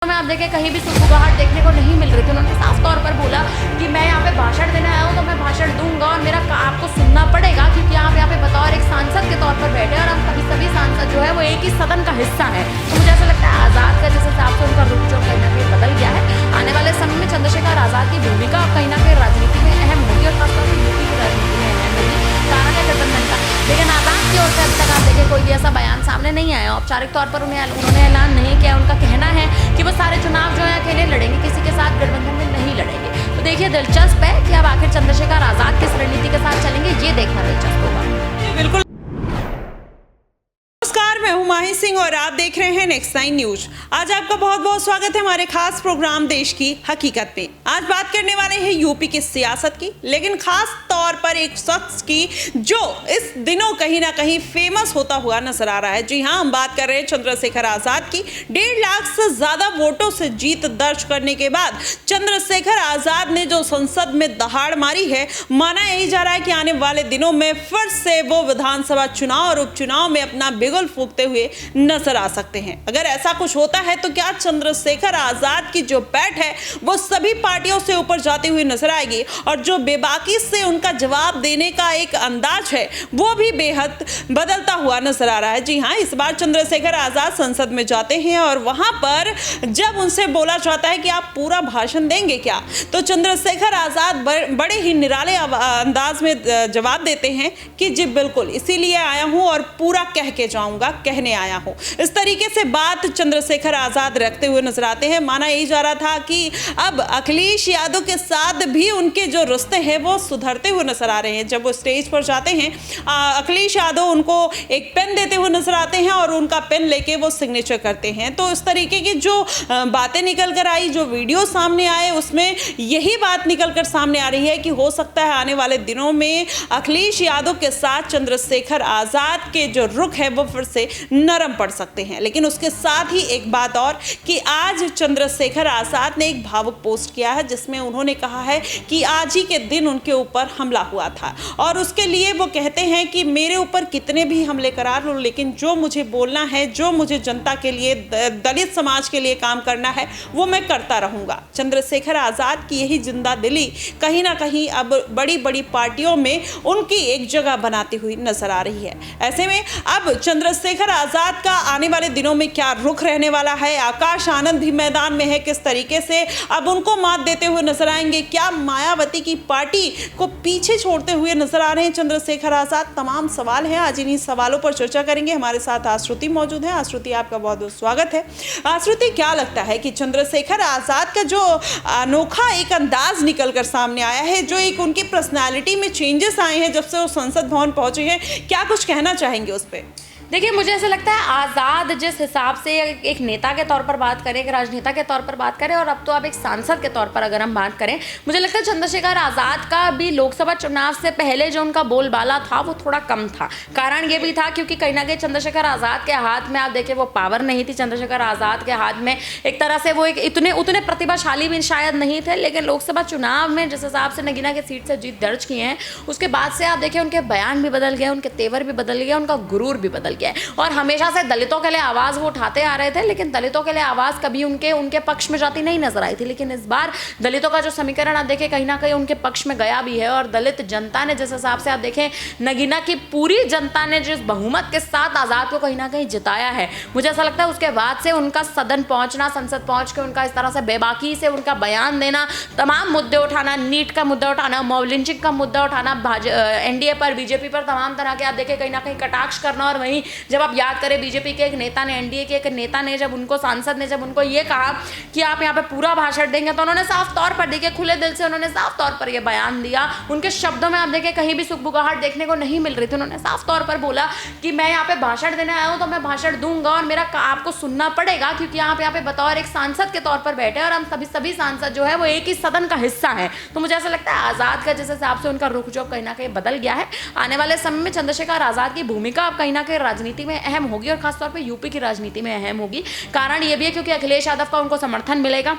में आप देखें कहीं भी सुगबुगाहट देखने को नहीं मिल रही थी। उन्होंने साफ तौर पर बोला कि मैं यहाँ पे भाषण देने आया हूँ तो मैं भाषण दूंगा और मेरा आपको सुनना पड़ेगा, क्योंकि आप यहाँ पे बतौर एक सांसद के तौर पर बैठे और हम सभी सांसद जो है वो एक ही सदन का हिस्सा है। तो मुझे ऐसा लगता है आज़ाद का जिस हिसाब से उनका रुख जो कहीं ना कहीं बदल गया है। आने वाले समय में चंद्रशेखर आज़ाद की भूमिका कहीं ना कहीं राजनीति में अहम होगी और खासतौर पर यूपी की राजनीति में अहम होगी। कारण है गठबंधन का, लेकिन आज़ाद की ओर से अब तक आप देखें कोई भी ऐसा बयान सामने नहीं आया। औपचारिक तौर पर उन्होंने ऐलान नहीं किया। उनका कहना है कि वो सारे चुनाव जो है अकेले लड़ेंगे, किसी के साथ गठबंधन में नहीं लड़ेंगे। तो देखिए दिलचस्प है कि अब आखिर चंद्रशेखर आज़ाद किस रणनीति के साथ चलेंगे, ये देखना दिलचस्प होगा। बिल्कुल। नमस्कार, मैं हूं माही सिंह और आप देख रहे हैं नेक्स्ट 9 न्यूज। आज आपका बहुत बहुत स्वागत है हमारे खास प्रोग्राम देश की हकीकत पे। आज बात करने वाले हैं यूपी की सियासत की, लेकिन खास तौर पर एक शख्स की जो इस दिनों कहीं ना कहीं फेमस होता हुआ नजर आ रहा है। जी हां, हम बात कर रहे हैं चंद्रशेखर आजाद की। 1.5 लाख से ज्यादा वोटों से जीत दर्ज करने के बाद चंद्रशेखर आजाद ने जो संसद में दहाड़ मारी है, माना यही जा रहा है कि आने वाले दिनों में फिर से वो विधानसभा चुनाव और उपचुनाव में अपना बिगुल फूंकते हुए नजर आ सकते हैं। अगर ऐसा कुछ होता है तो क्या चंद्रशेखर आजाद की जो बैट है वो सभी पार्टियों से ऊपर जाती हुई नजर आएगी, और जो बेबाकी से उनका जवाब देने का एक अंदाज है वो भी बेहद बदलता हुआ नजर आ रहा है। जी हां, इस बार चंद्रशेखर आजाद संसद में जाते हैं और वहां पर जब उनसे बोला जाता है कि आप पूरा भाषण देंगे क्या, तो चंद्रशेखर आजाद बड़े ही निराले अंदाज में जवाब देते हैं कि जी बिल्कुल, इसीलिए आया हूं और पूरा कह के जाऊंगा, कहने आया हूं। इस तरीके से बात चंद्रशेखर आजाद रखते हुए नजर आते हैं। माना यही जा रहा था कि अब अखिलेश यादव के साथ भी उनके जो रिश्ते हैं वो सुधरते हुए नजर आ रहे हैं। जब वो स्टेज पर जाते हैं, अखिलेश यादव उनको एक पेन देते हुए नजर आते हैं और उनका पेन लेके वो सिग्नेचर करते हैं। तो इस तरीके की जो बातें निकल कर आई, जो वीडियो सामने आए, उसमें यही बात निकल कर सामने आ रही है कि हो सकता है आने वाले दिनों में अखिलेश यादव के साथ चंद्रशेखर आजाद के जो रुख है वो फिर से नरम पड़ सकते हैं। लेकिन उसके साथ ही एक बात और कि आज चंद्रशेखर आजाद ने एक भावुक पोस्ट किया है जिसमें उन्होंने कहा है कि आज ही के दिन उनके ऊपर हमला हुआ था और उसके लिए वो कहते हैं कि मेरे ऊपर कितने भी हमले करा लो, लेकिन जो मुझे बोलना है, जो मुझे जनता के लिए, दलित समाज के लिए काम करना है, वो मैं करता रहूंगा। चंद्रशेखर आजाद की यही जिंदा दिली कहीं ना कहीं अब बड़ी बड़ी पार्टियों में उनकी एक जगह बनाती हुई नजर आ रही है। ऐसे में अब चंद्रशेखर आजाद का आने वाले दिनों में क्या रुख रहने वाला है? आकाश आनंद भी मैदान में है, किस तरीके से अब उनको मात देते हुए नजर आएंगे? क्या मायावती की पार्टी को पीछे छोड़ते हुए नजर आ रहे हैं चंद्रशेखर आजाद? तमाम सवाल हैं। आज इन्हीं सवालों पर चर्चा करेंगे। हमारे साथ आश्रुति मौजूद है। आश्रुति, आपका बहुत बहुत स्वागत है। आश्रुति, क्या लगता है कि चंद्रशेखर आजाद का जो अनोखा एक अंदाज निकल कर सामने आया है, जो एक उनकी पर्सनैलिटी में चेंजेस आए हैं जब से वो संसद भवन पहुंचे हैं, क्या कुछ कहना चाहेंगे उस पर? देखिए, मुझे ऐसा लगता है आज़ाद जिस हिसाब से एक नेता के तौर पर बात करें, एक राजनेता के तौर पर बात करें और अब तो आप एक सांसद के तौर पर अगर हम बात करें, मुझे लगता है चंद्रशेखर आज़ाद का भी लोकसभा चुनाव से पहले जो उनका बोलबाला था वो थोड़ा कम था। कारण ये भी था क्योंकि कहीं ना कहीं चंद्रशेखर आज़ाद के हाथ में आप देखें वो पावर नहीं थी। चंद्रशेखर आज़ाद के हाथ में एक तरह से वो एक उतने प्रतिभाशाली भी शायद नहीं थे, लेकिन लोकसभा चुनाव में जिस हिसाब से नगीना की सीट से जीत दर्ज किए हैं, उसके बाद से आप देखें उनके बयान भी बदल गए, उनके तेवर भी बदल गया, उनका गुरूर भी बदल गया। और हमेशा से दलितों के लिए आवाज वो उठाते आ रहे थे, लेकिन दलितों के लिए आवाज कभी उनके पक्ष में जाती नहीं नजर आई थी। लेकिन इस बार दलितों का जो समीकरण आप देखें कहीं ना कहीं उनके पक्ष में गया भी है और दलित जनता ने जिस हिसाब से आप देखें, नगीना की पूरी जनता ने जिस बहुमत के साथ आजाद को कहीं ना कहीं जिताया है, मुझे ऐसा लगता है उसके बाद से उनका सदन पहुंचना, संसद पहुंच के उनका इस तरह से बेबाकी से उनका बयान देना, तमाम मुद्दे उठाना, नीट का मुद्दा उठाना, मॉब लिंचिंग का मुद्दा उठाना, एनडीए पर, बीजेपी पर तमाम तरह के आप देखें कहीं ना कहीं कटाक्ष करना। और वहीं जब आप याद करें बीजेपी के एक नेता ने, एनडीए के एक नेता ने जब उनको, सांसद ने जब उनको ये कहा कि आप यहाँ पे पूरा भाषण देंगे, तो उन्होंने साफ तौर पर देखिए खुले दिल से उन्होंने साफ तौर पर ये बयान दिया। उनके शब्दों में आप देखें कहीं भी सुगबुगाहट देखने को नहीं मिल रही थी। उन्होंने साफ तौर पर बोला कि मैं यहाँ पे भाषण देने आया हूँ तो मैं भाषण दूंगा और मेरा आपको सुनना पड़ेगा, क्योंकि आप यहाँ पे बतौर एक सांसद के तौर पर बैठे और हम सभी सांसद जो है वो एक ही सदन का हिस्सा है। तो मुझे ऐसा लगता है आजाद का जिस हिसाब से उनका रुख जो कहीं ना कहीं बदल गया है। आने वाले समय में चंद्रशेखर आजाद की भूमिका अब कहीं ना कहीं राजनीति में अहम होगी और खासतौर पर यूपी की राजनीति में अहम होगी। कारण ये भी है क्योंकि अखिलेश यादव का उनको समर्थन मिलेगा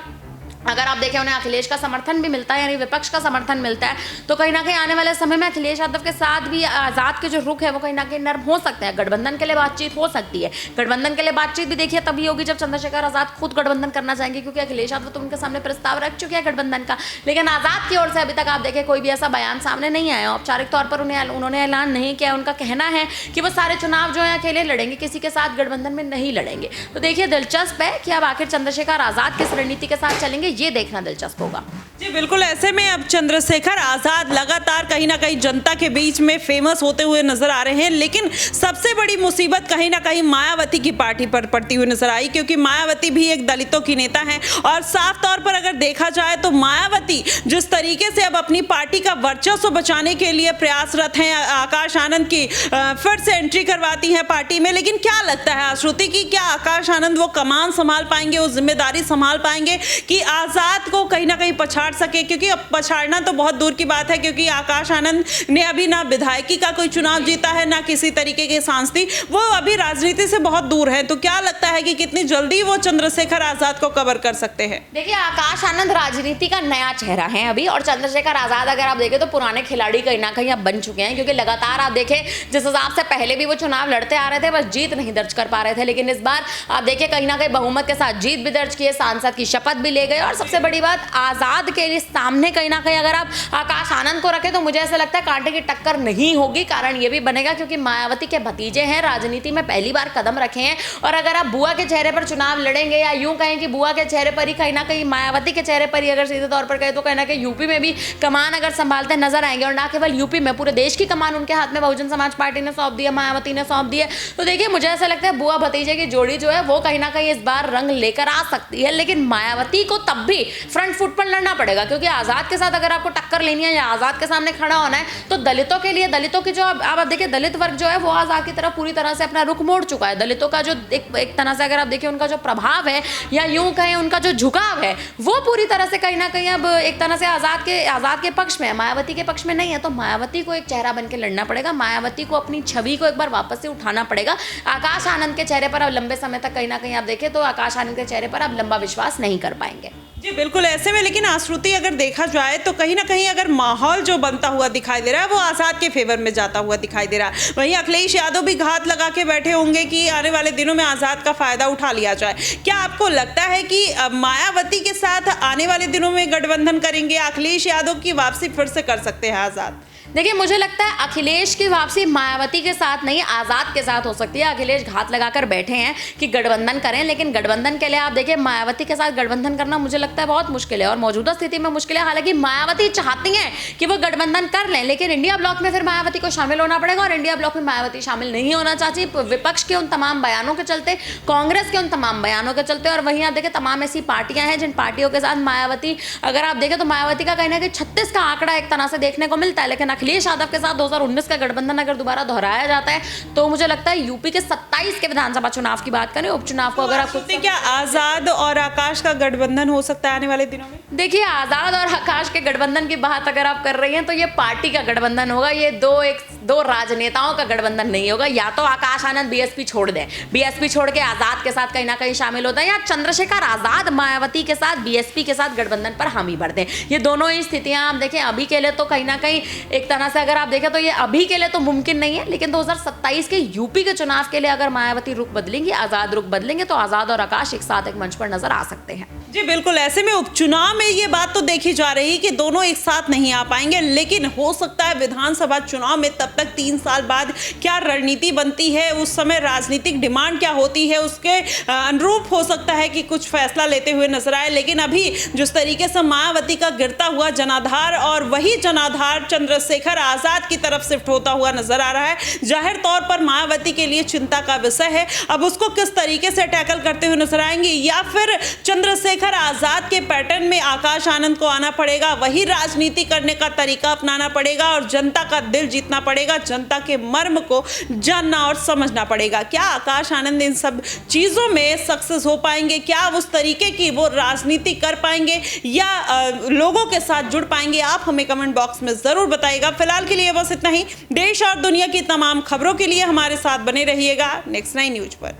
अगर आप देखें उन्हें अखिलेश का समर्थन भी मिलता है, यानी विपक्ष का समर्थन मिलता है, तो कहीं ना कहीं आने वाले समय में अखिलेश यादव के साथ भी आज़ाद के जो रुख है वो कहीं ना कहीं नर्म हो सकते हैं। गठबंधन के लिए बातचीत हो सकती है। गठबंधन के लिए बातचीत भी देखिए तभी होगी जब चंद्रशेखर आज़ाद खुद गठबंधन करना चाहेंगे, क्योंकि अखिलेश यादव तो उनके सामने प्रस्ताव रख चुके हैं गठबंधन का, लेकिन आज़ाद की ओर से अभी तक आप देखें कोई भी ऐसा बयान सामने नहीं आया। औपचारिक तौर पर उन्होंने ऐलान नहीं किया। उनका कहना है कि वो सारे चुनाव जो है अकेले लड़ेंगे, किसी के साथ गठबंधन में नहीं लड़ेंगे। तो देखिए दिलचस्प है कि अब आखिर चंद्रशेखर आज़ाद किस रणनीति के साथ चलेंगे, ये देखना दिलचस्प होगा। जी बिल्कुल, ऐसे में अब चंद्रशेखर आजाद लगातार कहीं ना कहीं जनता के बीच में फेमस होते हुए नजर आ रहे हैं, लेकिन सबसे बड़ी मुसीबत कहीं ना कहीं मायावती की पार्टी पर पड़ती हुई नजर आई, क्योंकि मायावती भी एक दलितों की नेता हैं और साफ तौर पर अगर देखा जाए तो मायावती जिस तरीके से अब अपनी पार्टी का वर्चस्व बचाने के लिए प्रयासरत हैं, आकाश आनंद की फिर से एंट्री करवाती हैं पार्टी में, लेकिन क्या लगता है आश्रुति की क्या आकाश आनंद वो कमान संभाल पाएंगे, वो जिम्मेदारी संभाल पाएंगे कि आजाद को कहीं ना कहीं पछाड़ सके? क्योंकि अब पछाड़ना तो बहुत दूर की बात है, क्योंकि आकाश आनंद ने अभी ना विधायकी का कोई चुनाव जीता है, ना किसी तरीके के सांसदी, वो अभी राजनीति से बहुत दूर है। तो क्या लगता है कि कितनी जल्दी वो चंद्रशेखर आजाद को कवर कर सकते हैं? देखिए आकाश आनंद राजनीति का नया चेहरा है अभी, और चंद्रशेखर आजाद अगर आप देखें तो पुराने खिलाड़ी कहीं ना कहीं अब बन चुके हैं, क्योंकि लगातार आप देखें जिस हिसाब से पहले भी वो चुनाव लड़ते आ रहे थे, बस जीत नहीं दर्ज कर पा रहे थे, लेकिन इस बार आप देखिए कहीं ना कहीं बहुमत के साथ जीत भी दर्ज किए, सांसद की शपथ भी ले गए, और सबसे बड़ी बात आजाद के सामने कहीं ना कहीं अगर आप आकाश आनंद को रखें तो मुझे ऐसा लगता है कांटे की टक्कर नहीं होगी। कारण ये भी बनेगा क्योंकि मायावती के भतीजे हैं, राजनीति में पहली बार कदम रखे हैं, और अगर आप बुआ के चेहरे पर चुनाव लड़ेंगे, या यूं कहें कि बुआ के चेहरे पर ही कहीं ना कहीं मायावती के चेहरे पर ही अगर सीधे तौर पर कहें तो कहीं ना कहीं यूपी में भी कमान अगर संभालते नजर आएंगे, और ना केवल यूपी में पूरे देश की कमान उनके हाथ में बहुजन समाज पार्टी ने सौंप दिया, मायावती ने सौंप दिया। तो देखिए मुझे ऐसा लगता है बुआ भतीजे की जोड़ी जो है वो कहीं ना कहीं इस बार रंग लेकर आ सकती है, लेकिन मायावती को तब भी फ्रंट फुट पर लड़ना पड़ेगा, क्योंकि आजाद के साथ अगर आपको टक्कर लेनी है या आजाद के सामने खड़ा होना है तो दलितों के लिए, दलितों की जो आप देखिए दलित वर्ग जो है वो आजाद की तरफ पूरी तरह से अपना रुख मोड़ चुका है। दलितों का जो एक तरह से अगर आप देखिए उनका जो प्रभाव है, या यूं कहें उनका जो झुकाव है, वो पूरी तरह से कहीं ना कहीं अब एक तरह से आजाद के पक्ष में है, मायावती के पक्ष में नहीं है। तो मायावती को एक चेहरा बन के लड़ना पड़ेगा, मायावती को अपनी छवि को एक बार वापस से उठाना पड़ेगा। आकाश आनंद के चेहरे पर अब लंबे समय तक कहीं ना कहीं आप देखें तो आकाश आनंद के चेहरे पर अब लंबा विश्वास नहीं कर पाएंगे। जी बिल्कुल, ऐसे में लेकिन आश्रुति अगर देखा जाए तो कहीं ना कहीं अगर माहौल जो बनता हुआ दिखाई दे रहा है वो आजाद के फेवर में जाता हुआ दिखाई दे रहा है। वहीं अखिलेश यादव भी घात लगा के बैठे होंगे कि आने वाले दिनों में आजाद का फायदा उठा लिया जाए। क्या आपको लगता है कि मायावती के साथ आने वाले दिनों में गठबंधन करेंगे, अखिलेश यादव की वापसी फिर से कर सकते हैं आजाद? देखिए मुझे लगता है अखिलेश की वापसी मायावती के साथ नहीं आजाद के साथ हो सकती है। अखिलेश घात लगाकर बैठे हैं कि गठबंधन करें, लेकिन गठबंधन के लिए आप देखिए मायावती के साथ गठबंधन करना मुझे लगता है बहुत मुश्किल है, और मौजूदा स्थिति में मुश्किल है। हालांकि मायावती चाहती हैं कि वो गठबंधन कर लें, लेकिन इंडिया ब्लॉक में फिर मायावती को शामिल होना पड़ेगा, और इंडिया ब्लॉक में मायावती शामिल नहीं होना चाहती विपक्ष के उन तमाम बयानों के चलते, कांग्रेस के उन तमाम बयानों के चलते। और वहीं आप देखें तमाम ऐसी पार्टियां हैं जिन पार्टियों के साथ मायावती, अगर आप देखें तो मायावती का कहीं ना कहीं 36 का आंकड़ा एक तरह से देखने को मिलता है, लेकिन अखिलेश यादव के साथ 2019 का गठबंधन अगर दोबारा दोहराया जाता है तो मुझे लगता है यूपी के 27 के विधानसभा चुनाव की बात करें, उपचुनाव को अगर आप क्या आजाद और आकाश का गठबंधन हो सकता है आने वाले दिनों में? देखिए आजाद और आकाश के गठबंधन की बात अगर आप कर रही हैं तो ये पार्टी का गठबंधन होगा, ये दो राजनेताओं का गठबंधन नहीं होगा। या तो आकाश आनंद बीएसपी छोड़ दें, बीएसपी छोड़ के आजाद के साथ कहीं ना कहीं शामिल होता है, या चंद्रशेखर आजाद मायावती के साथ बीएसपी के साथ गठबंधन पर हामी भर दें। ये दोनों ही स्थितियां आप देखें अभी के लिए तो कहीं ना कहीं एक तरह से अगर आप देखें तो ये अभी के लिए तो मुमकिन नहीं है, लेकिन 2027 के यूपी के चुनाव के लिए अगर मायावती रुख बदलेंगी, आजाद रुख बदलेंगे, तो आजाद और आकाश एक साथ एक मंच पर नजर आ सकते हैं। जी बिल्कुल, ऐसे में उपचुनाव में ये बात तो देखी जा रही कि दोनों एक साथ नहीं आ पाएंगे, लेकिन हो सकता है विधानसभा चुनाव में तब तक 3 साल बाद क्या रणनीति बनती है, उस समय राजनीतिक डिमांड क्या होती है, उसके अनुरूप हो सकता है कि कुछ फैसला लेते हुए नजर आए। लेकिन अभी जिस तरीके से मायावती का गिरता हुआ जनाधार और वही जनाधार चंद्रशेखर आजाद की तरफ शिफ्ट होता हुआ नजर आ रहा है, जाहिर तौर पर मायावती के लिए चिंता का विषय है। अब उसको किस तरीके से टैकल करते हुए नजर आएंगे, या फिर चंद्रशेखर आजाद के पैटर्न में आकाश आनंद को आना पड़ेगा, वही राजनीति करने का तरीका अपनाना पड़ेगा और जनता का दिल जीतना पड़ेगा, जनता के मर्म को जानना और समझना पड़ेगा। क्या आकाश आनंद इन सब चीजों में सक्सेस हो पाएंगे? क्या उस तरीके की वो राजनीति कर पाएंगे या लोगों के साथ जुड़ पाएंगे? आप हमें कमेंट बॉक्स में जरूर बताइएगा। फिलहाल के लिए बस इतना ही। देश और दुनिया की तमाम खबरों के लिए हमारे साथ बने रहिएगा नेक्स्ट 9 न्यूज पर।